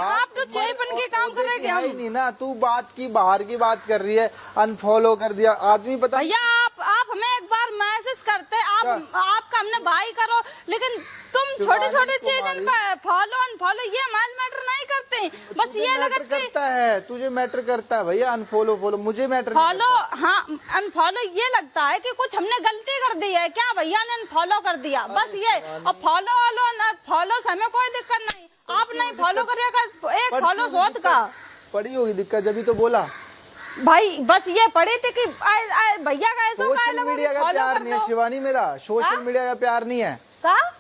आप तो चेपन के काम कर रहे थे हम नहीं ना। तू बात की बाहर की बात कर रही है, अनफॉलो कर दिया आदमी। पता भैया आप हमें एक बार मैसेज करते, आपका हमने भाई करो, लेकिन तुम छोटे छोटे चीज फॉलो अनफॉलो ये हमारे मैटर नहीं करते। बस ये मैटर करता है, तुझे मैटर करता है भैया। अनफॉलो फॉलो मुझे मैटर फॉलो, हाँ अनफॉलो ये लगता है कि कुछ हमने गलती कर दी है क्या, भैया ने अनफॉलो कर दिया बस ये। और फॉलो से हमें कोई दिक्कत नहीं, आप नहीं फॉलो करिएगा, एक फॉलो सोच का पड़ी होगी दिक्कत, जब तो बोला भाई। बस ये पड़ी थी कि भैया का ऐसा सोशल मीडिया का प्यार नहीं है शिवानी, मेरा सोशल मीडिया का प्यार नहीं है।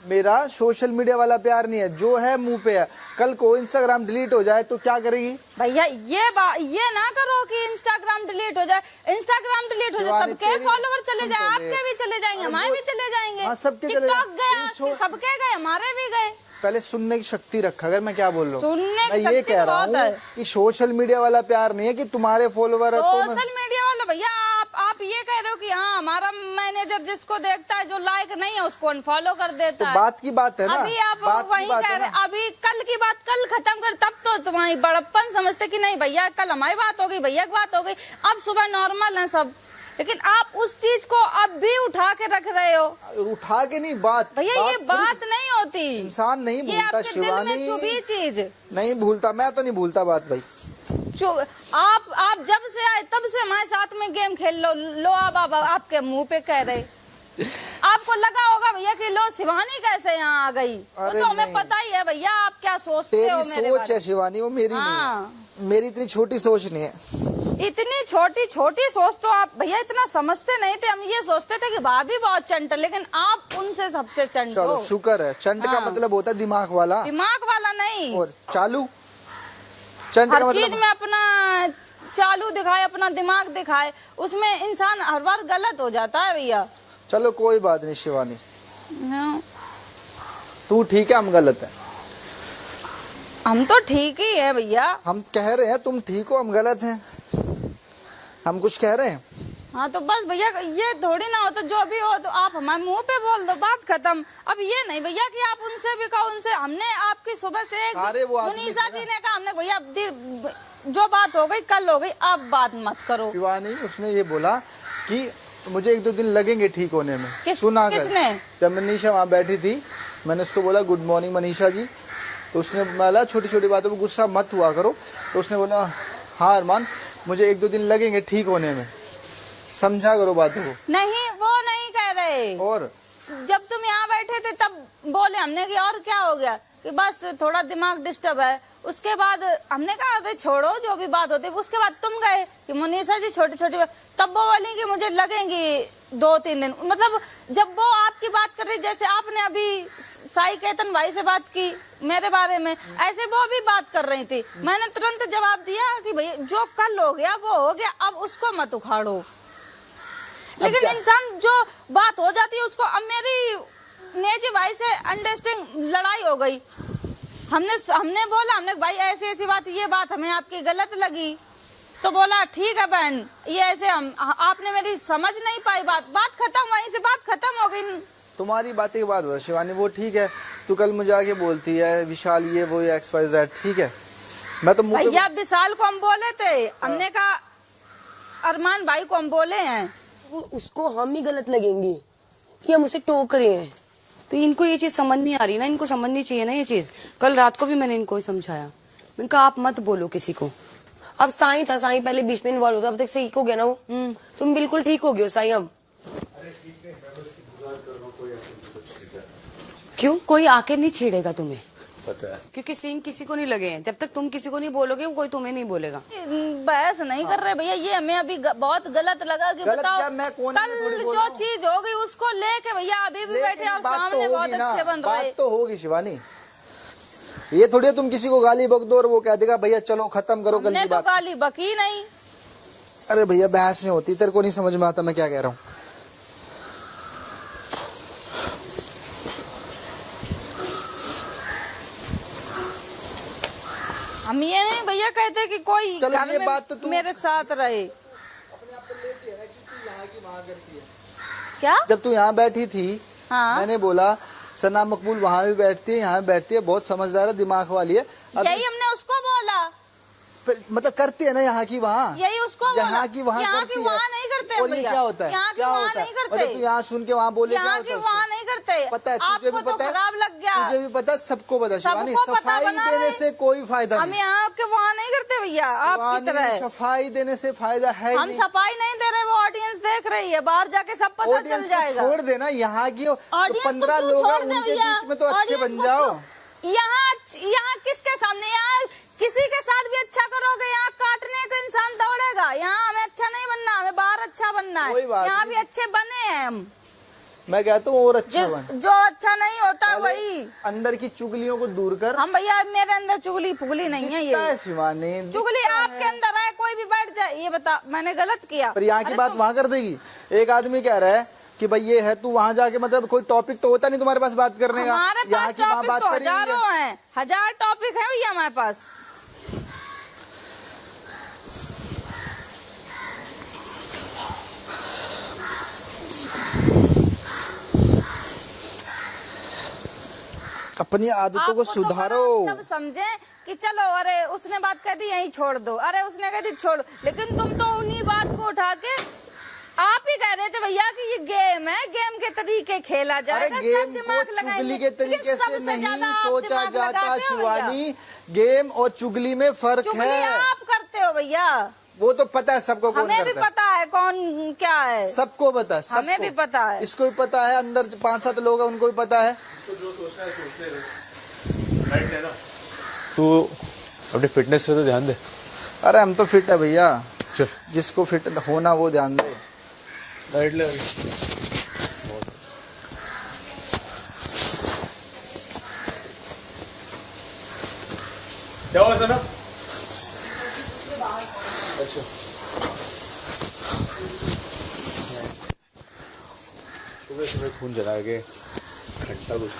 मेरा सोशल मीडिया वाला प्यार नहीं है, जो है मुंह पे है। कल को इंस्टाग्राम डिलीट हो जाए तो क्या करेगी भैया? ये ना करो कि इंस्टाग्राम डिलीट हो जाए। इंस्टाग्राम डिलीट हो जाए, सबके फॉलोवर चले जाए, आपके भी चले जाएंगे, हमारे भी चले जाएंगे। टिकटॉक गए, सबके गए, हमारे भी गए। पहले सुनने की शक्ति रखा। अगर मैं क्या बोल रहा हूँ, मैं ये कह रहा हूँ कि सोशल मीडिया वाला प्यार नहीं है कि तुम्हारे फॉलोवर है। सोशल मीडिया वाला भैया आप ये कह रहे हो कि हाँ हमारा मैनेजर जिसको देखता है, जो लाइक नहीं है उसको अनफॉलो कर देता है। बात की बात है ना, अभी आप वही कह रहे, अभी कल की बात कल खत्म कर, तब तो तुम्हारी बड़प्पन समझते कि नहीं भैया कल हमारी बात हो गई, भैया की बात हो गई, अब सुबह नॉर्मल है सब। लेकिन आप उस चीज को अब भी उठा के रख रहे हो। उठा के नहीं बात भैया, ये बात नहीं होती। इंसान नहीं भूलता शिवानी, चीज नहीं भूलता। मैं तो नहीं भूलता बात भाई। आप जब से आए तब से हमारे साथ में गेम खेल लो अब आपके मुंह पे कह रहे। आपको लगा होगा भैया कि लो शिवानी कैसे यहाँ आ गई, तो हमें पता ही है भैया आप क्या सोचते हो। तेरी सोच है शिवानी, वो मेरी नहीं है। मेरी इतनी छोटी सोच नहीं है। इतनी छोटी सोच तो आप भैया इतना समझते नहीं थे। हम ये सोचते थे कि भाभी बहुत चंट, लेकिन आप उनसे सबसे चंट हो। शुक्र है। चंट का मतलब होता है दिमाग वाला नहीं और चालू। चंट हर चीज में अपना चालू दिखाए, अपना दिमाग दिखाए, उसमें इंसान हर बार गलत हो जाता है भैया। चलो कोई बात नहीं शिवानी, तू ठीक है, हम गलत है। हम तो ठीक ही है भैया। हम कह रहे हैं तुम ठीक हो, हम गलत हैं। हम कुछ कह रहे हैं। हाँ तो बस भैया ये थोड़ी ना होता, जो भी हो तो आप हमारे मुंह पे बोल दो, बात खत्म। अब ये नहीं भैया कि आप उनसे भी कहो, उनसे हमने आपकी सुबह से मुनीसा जी ने कहा, हमने भैया जो बात हो गई कल हो गई, अब बात मत करो। शिवानी उसने ये बोला कि मुझे 1-2 दिन लगेंगे ठीक होने में। सुना किसने? जब मनीषा वहाँ बैठी थी, मैंने उसको बोला गुड मॉर्निंग मनीषा जी, तो उसने बोला छोटी छोटी बातों पर गुस्सा मत हुआ करो। तो उसने बोला हाँ अरमान मुझे 1-2 दिन लगेंगे ठीक होने में, समझा करो बातों को। नहीं वो नहीं कह रहे। और जब तुम यहाँ बैठे थे तब बोले हमने कि और क्या हो गया, कि बस थोड़ा दिमाग डिस्टर्ब है। उसके बाद हमने कहा अरे छोड़ो जो भी बात होती है। उसके बाद तुम गए कि मुनीसा जी छोटी छोटी बात, तब वो बोली कि मुझे लगेंगी 2-3 दिन। मतलब जब वो आपकी बात कर रही, जैसे आपने अभी साई केतन भाई से बात की मेरे बारे में, ऐसे वो भी बात कर रही थी। मैंने तुरंत जवाब दिया कि भैया जो कल हो गया वो हो गया, अब उसको मत उखाड़ो। लेकिन इंसान जो बात हो जाती है उसको, अब मेरी नेजी भाई से अंडरस्टैंडिंग लड़ाई हो गई। हमने बोला, हमने भाई ऐसी ऐसी बात, ये बात हमें आपकी गलत लगी, तो बोला ठीक है बहन ये ऐसे आपने मेरी समझ नहीं पाई, बात खत्म, वहीं से बात खत्म हो गई। तुम्हारी बातें की बात हो शिवानी, वो ठीक है। तू कल मुझे आके बोलती है विशाल ये वो XYZ, ठीक है। मैं तो भैया विशाल को हम बोले थे, हमने कहा अरमान भाई को हम बोले हैं, उसको हम ही गलत लगेंगे कि हम उसे टोक रहे हैं। तो इनको ये चीज समझ नहीं आ रही ना, इनको समझनी चाहिए ना ये चीज। कल रात को भी मैंने इनको समझाया, मैंने कहा आप मत बोलो किसी को। अब साईं था, साईं पहले बीच में इन्वॉल्व होता, अब तक सही हो गया ना वो। तुम बिल्कुल ठीक हो गए हो साईं अब। क्यों? कोई आके नहीं छेड़ेगा तुम्हें, पता है, क्योंकि सीन किसी को नहीं लगे हैं। जब तक तुम किसी को नहीं बोलोगे कोई तुम्हें नहीं बोलेगा। बहस नहीं कर रहे भैया, ये हमें अभी बहुत गलत लगा कि बताओ कल जो चीज हो गई उसको लेके भैया अभी भी बैठे और सामने बहुत अच्छे बन रहे। बात तो होगी शिवानी, ये थोड़ी तुम किसी को गाली बक दो और वो कह देगा भैया चलो खत्म करो कल की बात। तो गाली बकी नहीं। अरे भैया बहस नहीं होती, तेरे को नहीं समझ में आता मैं क्या कह रहा हूँ। हम ये नहीं भैया कहते कि कोई घर में बात तो मेरे साथ रहे। अपने आप पर लेती है ना कि तू यहाँ की वहाँ करती है। क्या? जब तू यहाँ बैठी थी, हाँ? मैंने बोला सना मकबूल वहाँ भी बैठती है, यहाँ भी बैठती है, बहुत समझदार है, दिमाग वाली है। यही हमने उसको बोला, मतलब करती है ना यहाँ की वहाँ, यही उसको बोला। यहाँ की वहाँ यहाँ करती की है। वहाँ नहीं करते और ये भैया, क्या होता है, यहाँ की क्या वहाँ होता है, नहीं करते, मतलब तू यहाँ सुन के वहाँ बोले क्या यहाँ होता की है वहाँ उसको? नहीं करते। पता है, तुझे भी आपको तो पता है, खराब लग गया, तुझे भी पता है, सबको पता है शिवानी, सबको पता सफाई बना देने रहे। से कोई फायदा हम नहीं, यहाँ के वहाँ नहीं करते भैया, आपकी तरह। सफाई देने से फायदा है हम नहीं। सफाई नहीं दे रहे, वो ऑडियंस देख रही है, बाहर जाके सब पता चल ऑडियंस को जाएगा। छोड़ देना, यहाँ की ऑडियंस को 15 क्यों लोग छोड़ हैं, दें उनके भैया? बीच में तो अच्छे ऑडियंस बन को जाओ। यहाँ किसके सामने, यहाँ किसी के साथ भी अच्छा करोगे, यहाँ काटने का इंसान दौड़ेगा। यहाँ हमें अच्छा नहीं बनना, हमें बाहर अच्छा बनना कोई है। बात यहाँ नहीं। भी अच्छे बने हैं हम, मैं कहता हूँ और अच्छा बन। जो अच्छा नहीं होता पहले वही। अंदर की चुगलियों को दूर कर। हम भैया, मेरे अंदर चुगली फुगली नहीं है, दिखता ये है शिवानी, चुगली दिखता आपके है। अंदर है। कोई भी बैठ जाए, ये बता मैंने गलत किया, पर यहाँ की अरे बात वहाँ कर देगी। एक आदमी कह रहा है कि भाई ये है, तू वहाँ जाके मतलब कोई टॉपिक तो होता नहीं तुम्हारे पास बात करने का, हमारे यहाँ पास की वहाँ टॉपिक बात तो करेंगे। हजारों हैं, 1000 टॉपिक है भैया हमारे पास। अपनी आदतों को आपको तो सुधारो। बड़ा तब समझे कि चलो, अरे उसने बात कह दी यहीं छोड़ दो, अरे उसने कह दी छोड़, लेकिन तुम तो उन्हीं बात को उठा के आप ही कह रहे थे भैया कि ये गेम है, गेम के तरीके खेला अरे जाएगा। सब गेम दिमाग को लगाएंगे, चुगली के तरीके लेकिन से सबसे नहीं ज्यादा आप सोचा दिमाग जाता लगाते हो भैया। शिवानी, गेम और चुगली में फर्क चुगली है। आप करते हो भैया, वो तो पता है सबको, कौन हमें भी करता है, पता है कौन क्या है, सबको पता है, हमें भी सबको। पता है। इसको भी पता है, अंदर 5-7 लोग हैं उनको भी पता है। तू अपनी फिटनेस पे तो ध्यान दे। अरे हम तो फिट है भैया, चल जिसको फिट होना वो ध्यान दे। लाइट ले। क्या हुआ सना? अच्छा सुबह सुबह खून जला के घंटा कुछ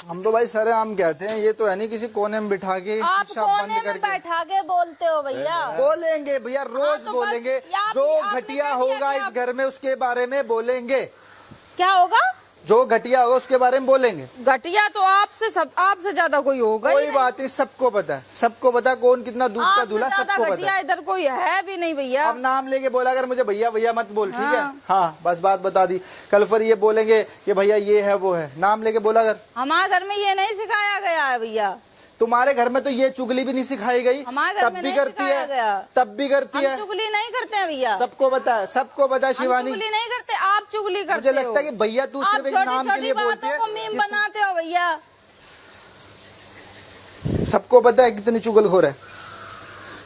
हम तो भाई सरे आम कहते हैं, ये तो है नहीं किसी कोने में बिठा के आप शीशा कोने बंद में करके बैठा के बोलते हो भैया। बोलेंगे भैया, रोज हाँ, तो बस बोलेंगे। आप- जो आपने घटिया क्या किया होगा कि इस आप- घर में उसके बारे में बोलेंगे, क्या होगा? जो घटिया होगा उसके बारे में बोलेंगे। घटिया तो आपसे ज्यादा कोई होगा ही कोई नहीं। बात नहीं, सबको पता है, सबको पता है कौन कितना दूध का आपसे दूल्हा, ज्यादा सबको पता घटिया है। इधर कोई है भी नहीं भैया। अब नाम लेके बोला अगर मुझे भैया भैया मत बोल, ठीक है? हाँ। हाँ बस बात बता दी। कल फिर ये बोलेंगे कि भैया ये है वो है, नाम लेके बोला अगर। हमारे घर में ये नहीं सिखाया गया है भैया, तुम्हारे घर में तो ये चुगली भी नहीं सिखाई गई, हमारे घर तब में भी नहीं करती सिखाया है, गया। तब भी करती हम है। चुगली नहीं करते हैं भैया, सबको पता है, सबको पता है हम शिवानी। चुगली नहीं करते, आप चुगली करते मुझे लगता है कि भैया तू आप सिर्फ एक छोटी नाम के छोटी लिए बोलती बातों को है। मीम ये बनाते हो भैया। सबको पता है कितनी चुगलखोर है।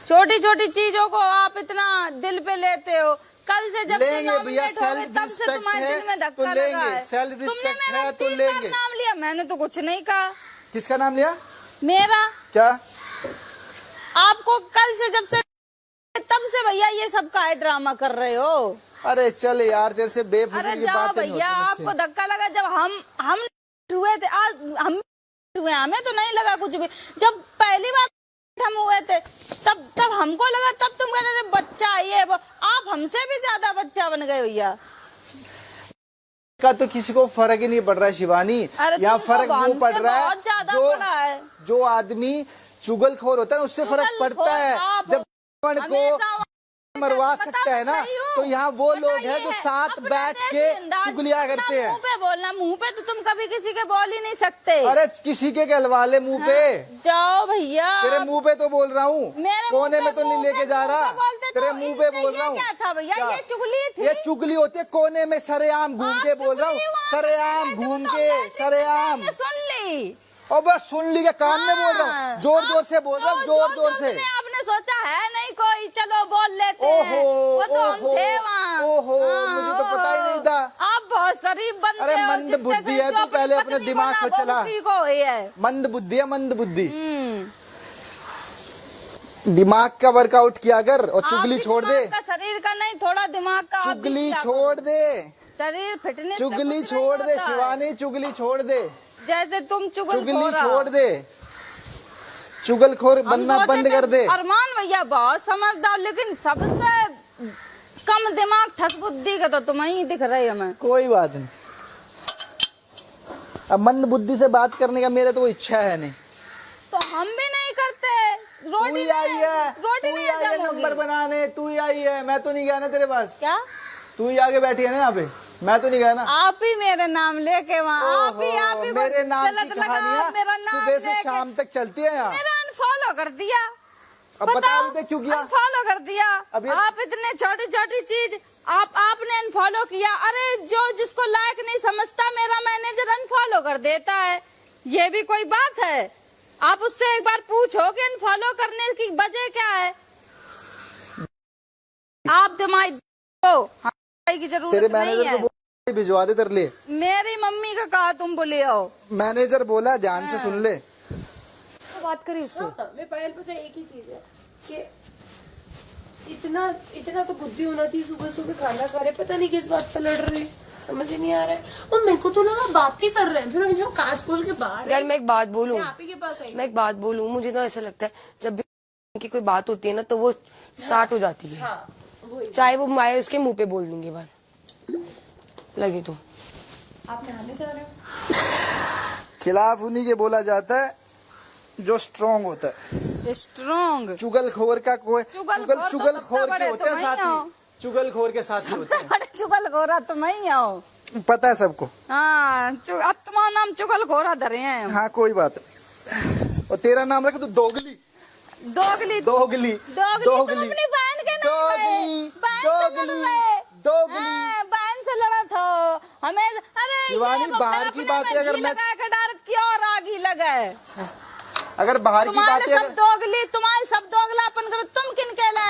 छोटी छोटी चीजों को आप इतना दिल पे लेते हो। कल से जब से लेंगे भैया, nominate हो गए, सेल्फ तब से रिस्पेक्ट तुम्हारे है दिल में तो धक्का लेंगे, लगा है। सेल्फ तुमने रिस्पेक्ट मेरा है तो 3 बार लेंगे। नाम लिया, मैंने तो कुछ नहीं कहा। किसका नाम लिया? मेरा क्या? आपको कल से जब से तब से भैया ये सब का ड्रामा कर रहे हो। अरे चल यार, तेरे से अरे बेफिजूल की जाओ बातें नहीं भैया, होती आपको धक्का लगा जब हम हुए थे। आज हम हुए, हमें तो नहीं लगा कुछ भी। जब पहली बार हम हुए थे तब हमको लगा, तब तुम कह रहे बच्चा ये वो। आप हमसे भी ज्यादा बच्चा बन गए भैया। का तो किसी को फर्क ही नहीं पड़ रहा है शिवानी। अरे यहाँ तुमको फर्क वो हमसे पड़ रहा बहुत ज्यादा है पड़ा है। जो आदमी चुगलखोर होता है उससे फर्क पड़ता है। आप जब को हमेशा मरवा बता सकता है ना, सही हूँ। तो यहाँ वो लोग हैं जो बताइए, साथ अपना बैठ देसी के अंदाज, चुगलियां अपना करते हैं। मुंह पे बोलना, मुंह पे तो तुम कभी किसी के बोल ही नहीं सकते। अरे किसी के गलवा ले मुंह पे, जाओ भैया। तेरे मुंह पे तो बोल रहा हूँ, मेरे कोने मुंह में पे, तो नहीं मुंह लेके पे, जा मुंह रहा, पे बोलते तेरे तो मुंह पे इससे बोल ये रहा हूँ। क्या था भैया? क्या? ये चुगली थी। ये चुगली होती है, कोने में सरेआम घूम के बोल रहा हूँ, सरेआम घूम के, सरेआम। सुन ली और बस सुन ली के कान में बोल रहा हूँ, जोर जोर से बोल रहा हूँ, जोर जोर से। आपने सोचा है नहीं कोई, चलो बोल लेते हैं। ओहो, वो तो हम ओहो, थे वहाँ। ओहो, हाँ, मुझे तो पता ही नहीं था। आप बहुत शरीफ बनते अरे हो, मंद जिसके बुद्धि से है, जो तू अपनी पहले अपने पत्नी दिमाग को को चला। ठीक हो गई है। मंद बुद्धि है, मंद बुद्धि। हम्म। दिमाग का वर्कआउट किया कर और चुगली आपकी छोड़ दे, दिमाग का, शरीर का नहीं, थोड़ा दिमाग का। आप भी चुगली क्या छोड़ करो? दे, शरीर फिटनेस चुगली छोड़ दे शिवानी, चुगली छोड़ दे, जैसे तुम चुगली छोड़ दे, चुगलखोर बनना बंद कर दे। अरमान भैया बहुत समझदार, लेकिन सबसे कम दिमाग ठस बुद्धि का तो तुम ही दिख रहे हमें। कोई बात नहीं, अब मंद बुद्धि से बात करने का मेरा तो कोई इच्छा है नहीं। तो हम भी नहीं करते। तू रोटी ही आई है, रोटी तू नहीं ही आई है हजम नंबर होगी बनाने, तू ही आई है, मैं तो नहीं गया ना तेरे पास। क्या? तू ही आगे बैठी है ना यहाँ पे, मैं तो नहीं गया ना। आप ही मेरे नाम लेके वहाँ आप ही मेरे नाम की गलत लगा, कहानियां आप मेरा नाम सुबह से लेके शाम तक चलती है यहाँ। मेरा अनफॉलो कर दिया। अब बता रहे थे क्यों किया? अनफॉलो कर दिया। अब ये- आप इतने छोटी छोटी चीज आपने अनफॉलो किया। अरे जो जिसको लायक नहीं समझता मेरा मैनेजर अनफॉलो कर देता है, ये भी कोई बात है? आप उससे एक बार पूछो कि अनफॉलो करने की वजह क्या है। आप दिमाग की जरूरत तेरे नहीं मैनेजर है। को भिजवा दे तेरे लिए। मेरी मम्मी का कहा तुम बोले हो। मैनेजर बोला, ध्यान से सुन ले। तो बात करी उससे। हाँ, मैं पायल पता है एक ही चीज है कि इतना इतना तो बुद्धि होना चाहिए। सुबह सुबह खाना खा रहे, पता नहीं किस बात पर लड़ रहे, समझ ही नहीं आ रहा है। और मेरे को तो लगा बात ही कर रहे हैं, फिर जब कांच खोल के बाहर यार मैं एक बात बोलूं, आप ही के पास आई। मैं एक बात बोलूं, मुझे ना ऐसा लगता है जब भी की कोई बात होती है ना तो वो स्टार्ट हो जाती है। हाँ वही। चाहे वो माए उसके मुंह पे बोल दूंगी बात लगी तो। आप नहाने जा रहे हो? खिलाफ उन्हीं के बोला जाता है जो स्ट्रांग होता है। स्ट्रॉन्ग चुगलखोर का कोई चुगलखोर तो चुगलखोर सबसे के बड़े होते तो हैं मैं ही हूँ। साथी, चुगलखोर के साथी होते हैं। बड़े चुगलखोरा तो मैं ही हूँ। पता है सबको। हाँ अब तुम्हारा नाम चुगलखोरा धरे हैं। हाँ कोई बात नहीं। और तेरा नाम रख तू दोगली। दोगली दोगली दोगली तुम अपनी बहन के नाम दोगली पे दोगली बहन से लड़ा था हमें। अरे शिवानी, ये बाहर की बात है, अगर मैं डारत की और आगी लगे। अगर बाहर की बात तुम्हारे है सब दोगली, तुम्हारे सब दोगलापन करो। तुम किन कहला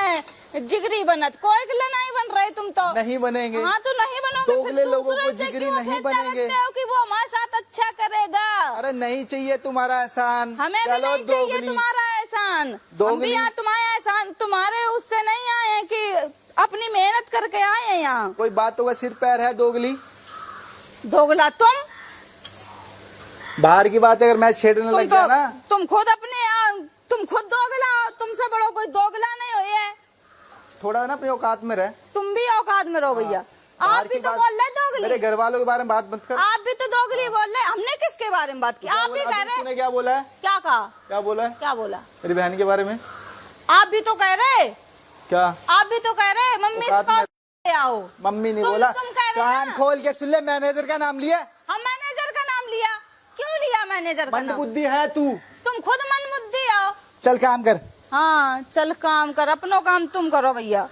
जिगरी बनत, कोई के लिए नहीं बन रहे तुम तो। नहीं बनेंगे। हाँ तो नहीं बनोगे। दोगले फिर लोगों दूसरे को से जिगरी क्यों नहीं अपेक्षा बनेंगे। रखते हो कि वो हमारे साथ अच्छा करेगा। अरे नहीं चाहिए तुम्हारा एहसान। हमें भी चलो नहीं चाहिए दोगली। तुम्हारा एहसान। हम दोगली। भी यहाँ तुम्हारा एहसान तुम्हारे उससे नहीं आए हैं कि अपनी मेहनत करके आए हैं यहाँ। कोई बातों का सिर पैर है दोगली। दोगला बाहर की बात है, अगर मैं छेड़ने लग गया ना। तुम खुद दोगला हो, तुमसे बड़ो कोई दोगला नहीं हो। ये थोड़ा ना अपनी औकात में रह। तुम भी औकात में रहो भैया। आप बाहर भी की तो बात- बोल रहे दोगली। मेरे घर वालों के बारे में बात मत कर। आप भी तो दोगली बोल रहे। हमने किसके बारे में बात की? आप भी कह रहे। तूने क्या बोला है? क्या कहा? क्या बोला है क्या बोला? मेरी बहन के बारे में? आप भी तो कह रहे। क्या? आप भी तो कह रहे मम्मी से औकात में- कहो आओ। मम्मी ने तुम- बोला। तुम कह रहे कान ना। खोल के सुन ले, मैनेजर का नाम लिया। हम मैनेजर का नाम लिया। क्यों लिया मैनेजर का मंद नाम? बुद्धि है तू। तुम खुद मन बुद्धि हो। चल काम कर। हाँ चल काम कर, अपनो काम तुम करो भैया।